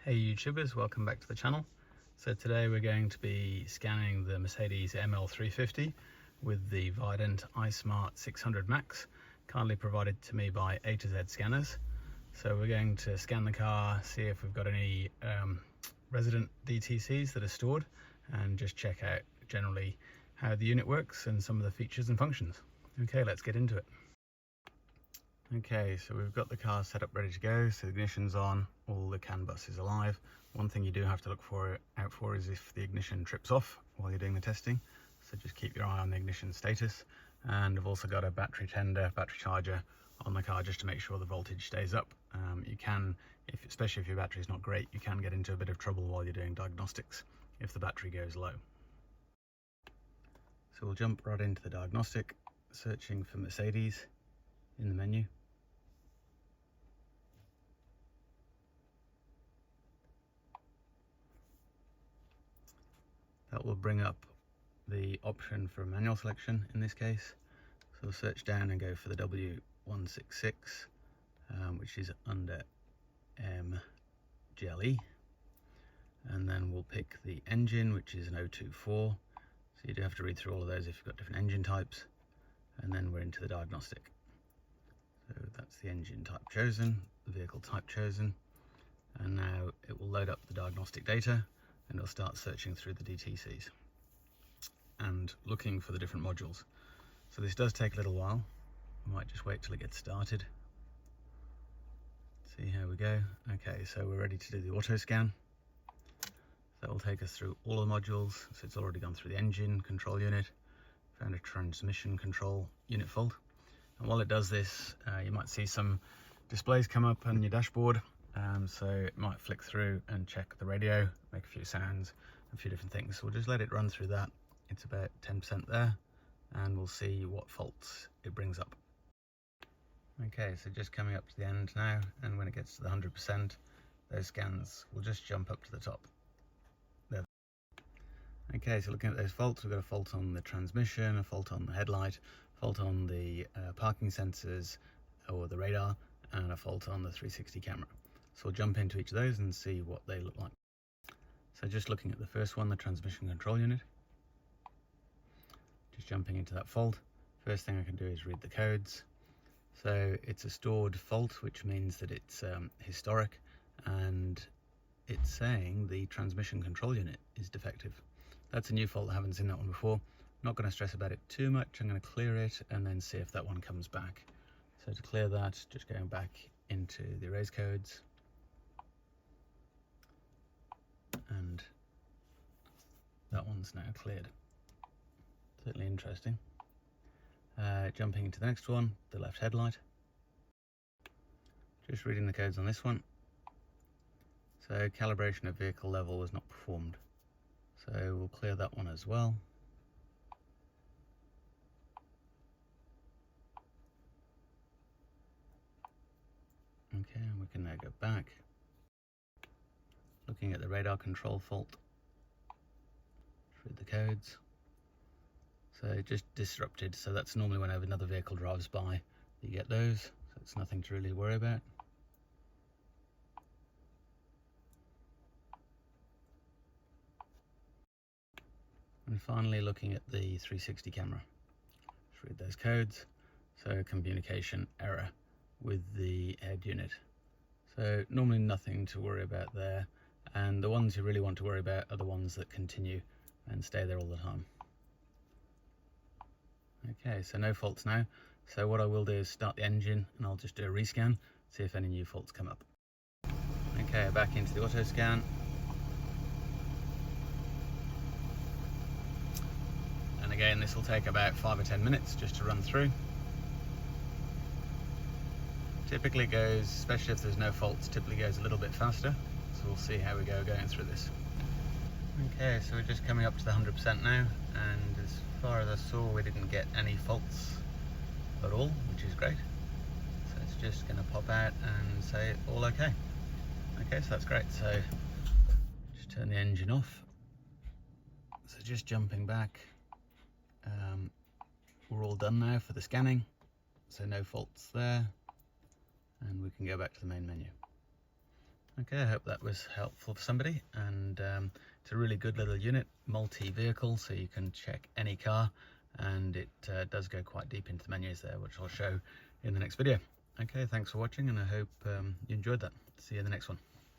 Hey YouTubers, welcome back to the channel. So today we're going to be scanning the Mercedes ML350 with the Vident iSmart600Max, kindly provided to me by AZscanners. So we're going to scan the car, see if we've got any resident DTCs that are stored, and just check out generally how the unit works and some of the features and functions. Okay, let's get into it. Okay, so we've got the car set up ready to go, so the ignition's on, all the CAN bus is alive. One thing you do have to look out for is if the ignition trips off while you're doing the testing, so just keep your eye on the ignition status. And I've also got a battery charger on the car just to make sure the voltage stays up. You can, especially if your battery is not great, you can get into a bit of trouble while you're doing diagnostics if the battery goes low. So we'll jump right into the diagnostic, searching for Mercedes in the menu. That will bring up the option for manual selection in this case. So we'll search down and go for the W166, which is under MGLE. And then we'll pick the engine, which is an 024. So you do have to read through all of those if you've got different engine types. And then we're into the diagnostic. So that's the engine type chosen, the vehicle type chosen. And now it will load up the diagnostic data, and it'll start searching through the DTCs and looking for the different modules. So this does take a little while. I might just wait till it gets started. See how we go. Okay, so we're ready to do the auto scan. That will take us through all the modules. So it's already gone through the engine control unit, found a transmission control unit fault. And while it does this, you might see some displays come up on your dashboard. So it might flick through and check the radio, make a few sounds, a few different things. So we'll just let it run through that. It's about 10% there, and we'll see what faults it brings up. Okay, so just coming up to the end now, and when it gets to the 100%, those scans will just jump up to the top. There. Okay, so looking at those faults, we've got a fault on the transmission, a fault on the headlight, fault on the parking sensors or the radar, and a fault on the 360 camera. So we'll jump into each of those and see what they look like. So just looking at the first one, the transmission control unit. Just jumping into that fault. First thing I can do is read the codes. So it's a stored fault, which means that it's historic, and it's saying the transmission control unit is defective. That's a new fault. I haven't seen that one before. Not going to stress about it too much. I'm going to clear it and then see if that one comes back. So to clear that, just going back into the erase codes. And that one's now cleared. Certainly interesting. Jumping into the next one, the left headlight. Just reading the codes on this one. So calibration at vehicle level was not performed. So we'll clear that one as well. Okay, and we can now go back. Looking at the radar control fault. Read the codes. So just disrupted, so that's normally whenever another vehicle drives by, you get those, so it's nothing to really worry about. And finally looking at the 360 camera. Just read those codes. So communication error with the head unit. So normally nothing to worry about there, and the ones you really want to worry about are the ones that continue and stay there all the time. Okay, so no faults now. So what I will do is start the engine and I'll just do a rescan, see if any new faults come up. Okay, back into the auto scan. And again, this will take about 5 or 10 minutes just to run through. Typically goes, especially if there's no faults, typically goes a little bit faster. So we'll see how we go going through this. Okay, so we're just coming up to the 100% now, and as far as I saw, we didn't get any faults at all, which is great. So it's just going to pop out and say all okay. Okay, so that's great. So just turn the engine off. So just jumping back, we're all done now for the scanning, so no faults there. And we can go back to the main menu. Okay, I hope that was helpful for somebody, and it's a really good little unit, multi-vehicle, so you can check any car, and it does go quite deep into the menus there, which I'll show in the next video. Okay, thanks for watching, and I hope you enjoyed that. See you in the next one.